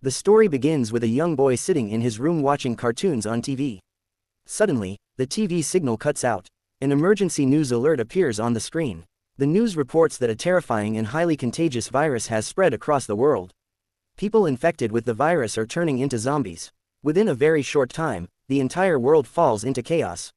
The story begins with a young boy sitting in his room watching cartoons on TV. Suddenly, the TV signal cuts out. An emergency news alert appears on the screen. The news reports that a terrifying and highly contagious virus has spread across the world. People infected with the virus are turning into zombies. Within a very short time, the entire world falls into chaos.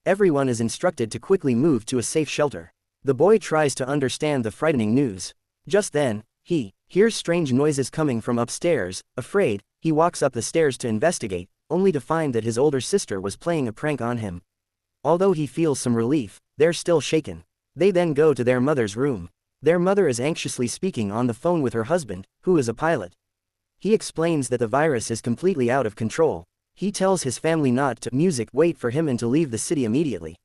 Everyone is instructed to quickly move to a safe shelter. The boy tries to understand the frightening news. Just then, he hears strange noises coming from upstairs. Afraid, he walks up the stairs to investigate, only to find that his older sister was playing a prank on him. Although he feels some relief, they're still shaken. They then go to their mother's room. Their mother is anxiously speaking on the phone with her husband, who is a pilot. He explains that the virus is completely out of control. He tells his family not to wait for him and to leave the city immediately.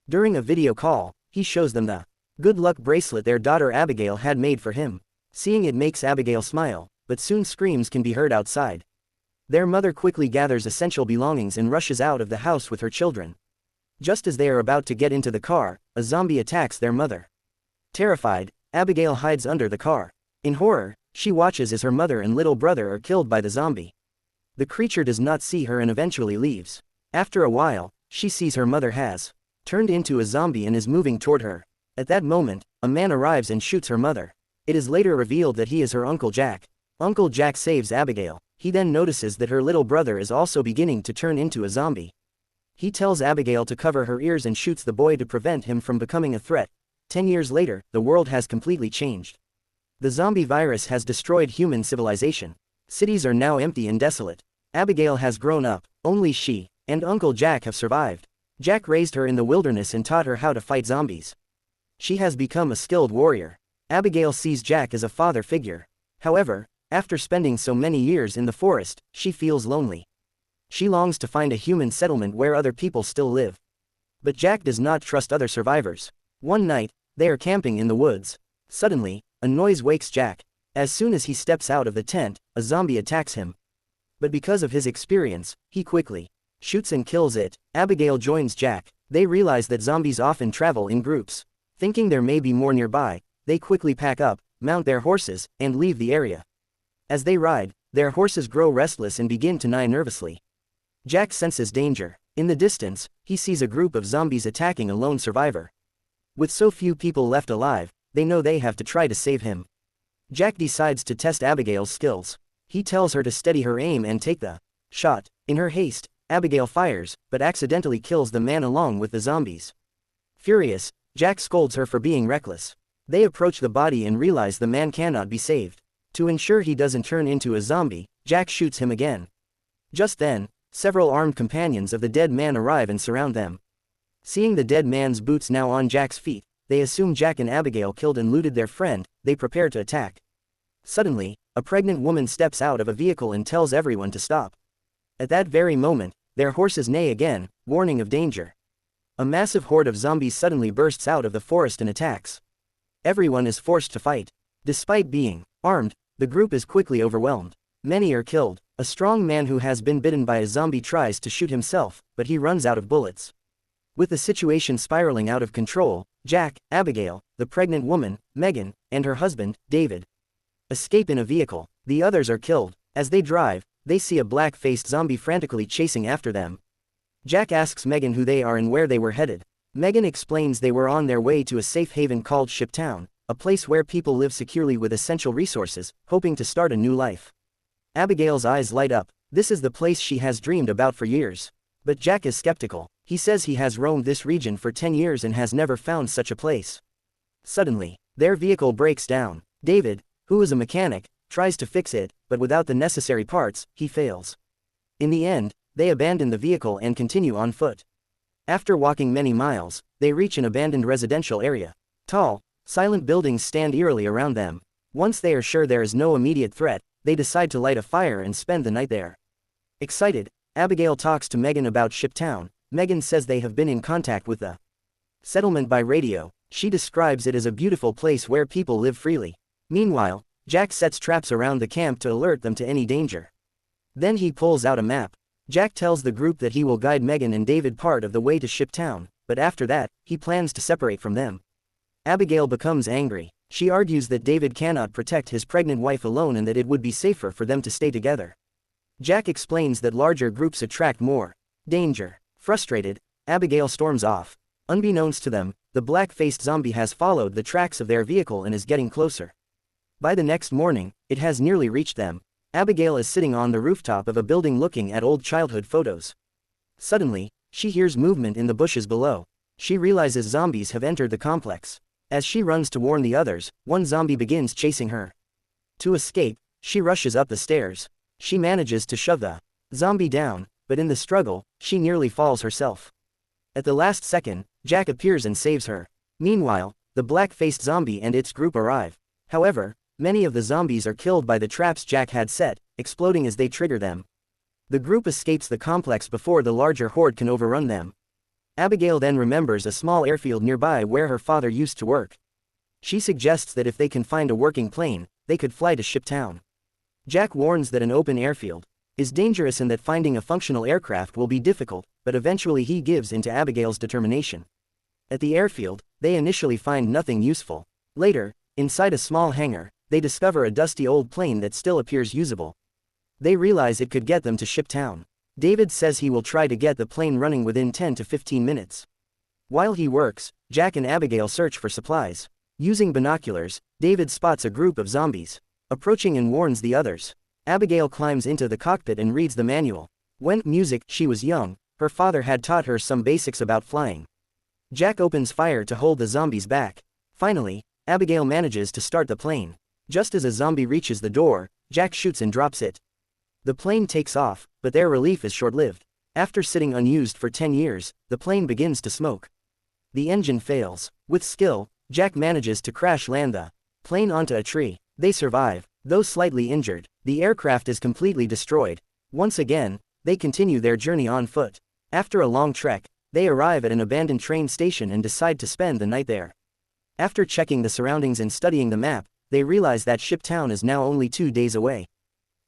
During a video call, he shows them the good luck bracelet their daughter Abigail had made for him. Seeing it makes Abigail smile, but soon screams can be heard outside. Their mother quickly gathers essential belongings and rushes out of the house with her children. Just as they are about to get into the car, a zombie attacks their mother. Terrified, Abigail hides under the car. In horror, she watches as her mother and little brother are killed by the zombie. The creature does not see her and eventually leaves. After a while, she sees her mother has turned into a zombie and is moving toward her. At that moment, a man arrives and shoots her mother. It is later revealed that he is her Uncle Jack. Uncle Jack saves Abigail. He then notices that her little brother is also beginning to turn into a zombie. He tells Abigail to cover her ears and shoots the boy to prevent him from becoming a threat. 10 years later, the world has completely changed. The zombie virus has destroyed human civilization. Cities are now empty and desolate. Abigail has grown up. Only she and Uncle Jack have survived. Jack raised her in the wilderness and taught her how to fight zombies. She has become a skilled warrior. Abigail sees Jack as a father figure. However, after spending so many years in the forest, she feels lonely. She longs to find a human settlement where other people still live. But Jack does not trust other survivors. One night, they are camping in the woods. Suddenly, a noise wakes Jack. As soon as he steps out of the tent, a zombie attacks him. But because of his experience, he quickly shoots and kills it. Abigail joins Jack. They realize that zombies often travel in groups. Thinking there may be more nearby, they quickly pack up, mount their horses, and leave the area. As they ride, their horses grow restless and begin to neigh nervously. Jack senses danger. In the distance, he sees a group of zombies attacking a lone survivor. With so few people left alive, they know they have to try to save him. Jack decides to test Abigail's skills. He tells her to steady her aim and take the shot. In her haste, Abigail fires, but accidentally kills the man along with the zombies. Furious, Jack scolds her for being reckless. They approach the body and realize the man cannot be saved. To ensure he doesn't turn into a zombie, Jack shoots him again. Just then, several armed companions of the dead man arrive and surround them. Seeing the dead man's boots now on Jack's feet, they assume Jack and Abigail killed and looted their friend. They prepare to attack. Suddenly, a pregnant woman steps out of a vehicle and tells everyone to stop. At that very moment, their horses neigh again, warning of danger. A massive horde of zombies suddenly bursts out of the forest and attacks. Everyone is forced to fight. Despite being armed, the group is quickly overwhelmed. Many are killed. A strong man who has been bitten by a zombie tries to shoot himself, but he runs out of bullets. With the situation spiraling out of control, Jack, Abigail, the pregnant woman, Megan, and her husband, David, escape in a vehicle. The others are killed. As they drive, they see a black-faced zombie frantically chasing after them. Jack asks Megan who they are and where they were headed. Megan explains they were on their way to a safe haven called Shiptown, a place where people live securely with essential resources, hoping to start a new life. Abigail's eyes light up. This is the place she has dreamed about for years. But Jack is skeptical. He says he has roamed this region for 10 years and has never found such a place. Suddenly, their vehicle breaks down. David, who is a mechanic, tries to fix it, but without the necessary parts, he fails. In the end, they abandon the vehicle and continue on foot. After walking many miles, they reach an abandoned residential area. Tall, silent buildings stand eerily around them. Once they are sure there is no immediate threat, they decide to light a fire and spend the night there. Excited, Abigail talks to Megan about Shiptown. Megan says they have been in contact with the settlement by radio. She describes it as a beautiful place where people live freely. Meanwhile, Jack sets traps around the camp to alert them to any danger. Then he pulls out a map. Jack tells the group that he will guide Megan and David part of the way to Shiptown, but after that, he plans to separate from them. Abigail becomes angry. She argues that David cannot protect his pregnant wife alone and that it would be safer for them to stay together. Jack explains that larger groups attract more danger. Frustrated, Abigail storms off. Unbeknownst to them, the black-faced zombie has followed the tracks of their vehicle and is getting closer. By the next morning, it has nearly reached them. Abigail is sitting on the rooftop of a building looking at old childhood photos. Suddenly, she hears movement in the bushes below. She realizes zombies have entered the complex. As she runs to warn the others, one zombie begins chasing her. To escape, she rushes up the stairs. She manages to shove the zombie down, but in the struggle, she nearly falls herself. At the last second, Jack appears and saves her. Meanwhile, the black-faced zombie and its group arrive. However, many of the zombies are killed by the traps Jack had set, exploding as they trigger them. The group escapes the complex before the larger horde can overrun them. Abigail then remembers a small airfield nearby where her father used to work. She suggests that if they can find a working plane, they could fly to Shiptown. Jack warns that an open airfield is dangerous and that finding a functional aircraft will be difficult, but eventually he gives in to Abigail's determination. At the airfield, they initially find nothing useful. Later, inside a small hangar, they discover a dusty old plane that still appears usable. They realize it could get them to Shiptown. David says he will try to get the plane running within 10 to 15 minutes. While he works, Jack and Abigail search for supplies. Using binoculars, David spots a group of zombies approaching and warns the others. Abigail climbs into the cockpit and reads the manual. When she was young, her father had taught her some basics about flying. Jack opens fire to hold the zombies back. Finally, Abigail manages to start the plane. Just as a zombie reaches the door, Jack shoots and drops it. The plane takes off, but their relief is short-lived. After sitting unused for 10 years, the plane begins to smoke. The engine fails. With skill, Jack manages to crash land the plane onto a tree. They survive, though slightly injured. The aircraft is completely destroyed. Once again, they continue their journey on foot. After a long trek, they arrive at an abandoned train station and decide to spend the night there. After checking the surroundings and studying the map, they realize that Shiptown is now only 2 days away.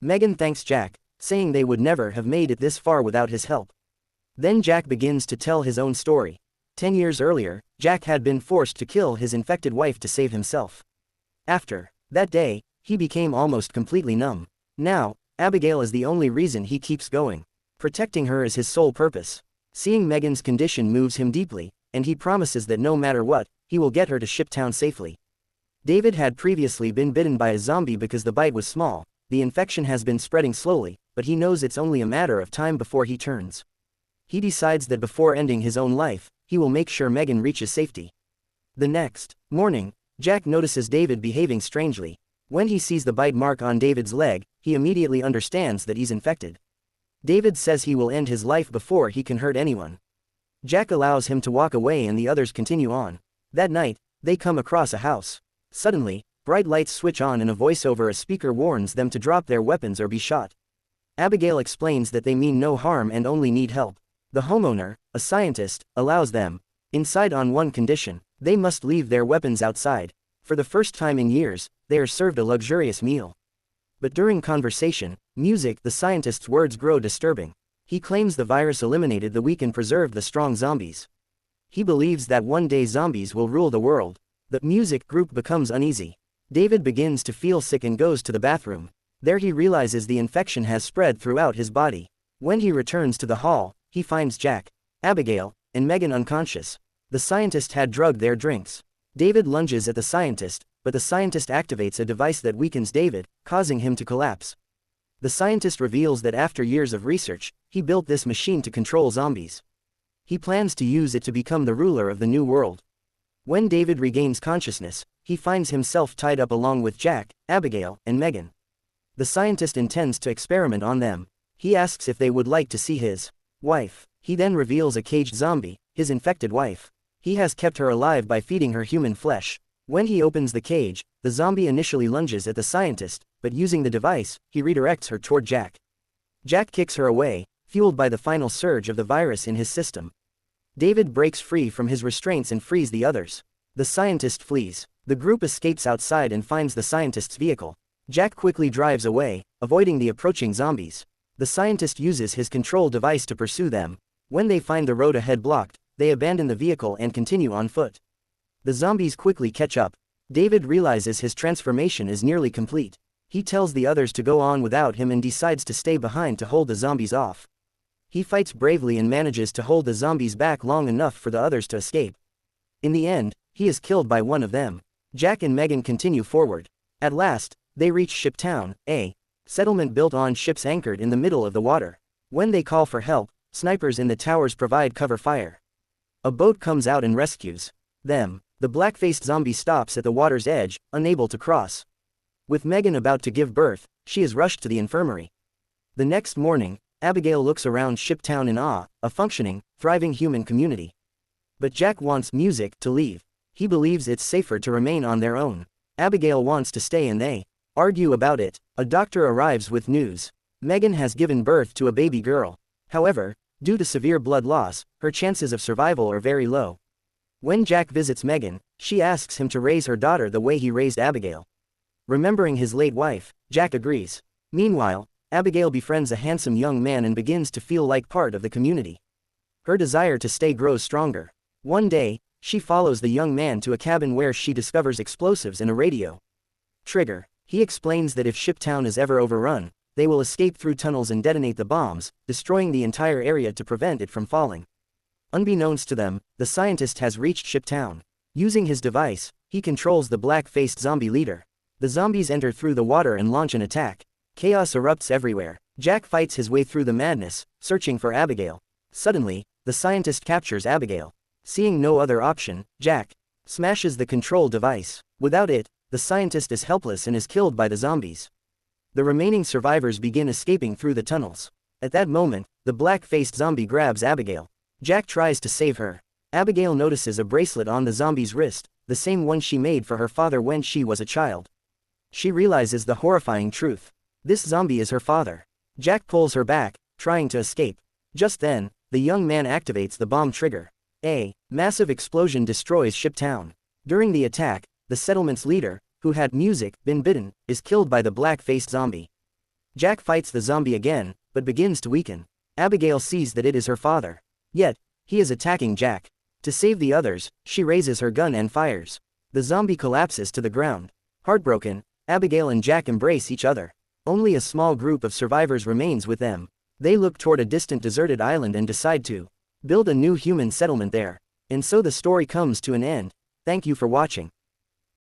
Megan thanks Jack, saying they would never have made it this far without his help. Then Jack begins to tell his own story. 10 years earlier, Jack had been forced to kill his infected wife to save himself. After that day, he became almost completely numb. Now, Abigail is the only reason he keeps going. Protecting her is his sole purpose. Seeing Megan's condition moves him deeply, and he promises that no matter what, he will get her to Shiptown safely. David had previously been bitten by a zombie because the bite was small. The infection has been spreading slowly, but he knows it's only a matter of time before he turns. He decides that before ending his own life, he will make sure Megan reaches safety. The next morning, Jack notices David behaving strangely. When he sees the bite mark on David's leg, he immediately understands that he's infected. David says he will end his life before he can hurt anyone. Jack allows him to walk away and the others continue on. That night, they come across a house. Suddenly, bright lights switch on and a voice over a speaker warns them to drop their weapons or be shot. Abigail explains that they mean no harm and only need help. The homeowner, a scientist, allows them inside on one condition: they must leave their weapons outside. For the first time in years, they are served a luxurious meal. But during conversation, the scientist's words grow disturbing. He claims the virus eliminated the weak and preserved the strong zombies. He believes that one day zombies will rule the world. The group becomes uneasy. David begins to feel sick and goes to the bathroom. There he realizes the infection has spread throughout his body. When he returns to the hall, he finds Jack, Abigail, and Megan unconscious. The scientist had drugged their drinks. David lunges at the scientist, but the scientist activates a device that weakens David, causing him to collapse. The scientist reveals that after years of research, he built this machine to control zombies. He plans to use it to become the ruler of the new world. When David regains consciousness, he finds himself tied up along with Jack, Abigail, and Megan. The scientist intends to experiment on them. He asks if they would like to see his wife. He then reveals a caged zombie, his infected wife. He has kept her alive by feeding her human flesh. When he opens the cage, the zombie initially lunges at the scientist, but using the device, he redirects her toward Jack. Jack kicks her away, fueled by the final surge of the virus in his system. David breaks free from his restraints and frees the others. The scientist flees. The group escapes outside and finds the scientist's vehicle. Jack quickly drives away, avoiding the approaching zombies. The scientist uses his control device to pursue them. When they find the road ahead blocked, they abandon the vehicle and continue on foot. The zombies quickly catch up. David realizes his transformation is nearly complete. He tells the others to go on without him and decides to stay behind to hold the zombies off. He fights bravely and manages to hold the zombies back long enough for the others to escape. In the end, he is killed by one of them. Jack and Megan continue forward. At last, they reach Shiptown, a settlement built on ships anchored in the middle of the water. When they call for help, snipers in the towers provide cover fire. A boat comes out and rescues them. The black-faced zombie stops at the water's edge, unable to cross. With Megan about to give birth, she is rushed to the infirmary. The next morning, Abigail looks around Shiptown in awe, a functioning, thriving human community. But Jack wants music to leave. He believes it's safer to remain on their own. Abigail wants to stay and they argue about it. A doctor arrives with news. Megan has given birth to a baby girl. However, due to severe blood loss, her chances of survival are very low. When Jack visits Megan, she asks him to raise her daughter the way he raised Abigail. Remembering his late wife, Jack agrees. Meanwhile, Abigail befriends a handsome young man and begins to feel like part of the community. Her desire to stay grows stronger. One day, she follows the young man to a cabin where she discovers explosives and a radio trigger. He explains that if Shiptown is ever overrun, they will escape through tunnels and detonate the bombs, destroying the entire area to prevent it from falling. Unbeknownst to them, the scientist has reached Shiptown. Using his device, he controls the black-faced zombie leader. The zombies enter through the water and launch an attack. Chaos erupts everywhere. Jack fights his way through the madness, searching for Abigail. Suddenly, the scientist captures Abigail. Seeing no other option, Jack smashes the control device. Without it, the scientist is helpless and is killed by the zombies. The remaining survivors begin escaping through the tunnels. At that moment, the black-faced zombie grabs Abigail. Jack tries to save her. Abigail notices a bracelet on the zombie's wrist, the same one she made for her father when she was a child. She realizes the horrifying truth. This zombie is her father. Jack pulls her back, trying to escape. Just then, the young man activates the bomb trigger. A massive explosion destroys Shiptown. During the attack, the settlement's leader, who had been bitten, is killed by the black-faced zombie. Jack fights the zombie again, but begins to weaken. Abigail sees that it is her father. Yet, he is attacking Jack. To save the others, she raises her gun and fires. The zombie collapses to the ground. Heartbroken, Abigail and Jack embrace each other. Only a small group of survivors remains with them. They look toward a distant deserted island and decide to build a new human settlement there. And so the story comes to an end. Thank you for watching.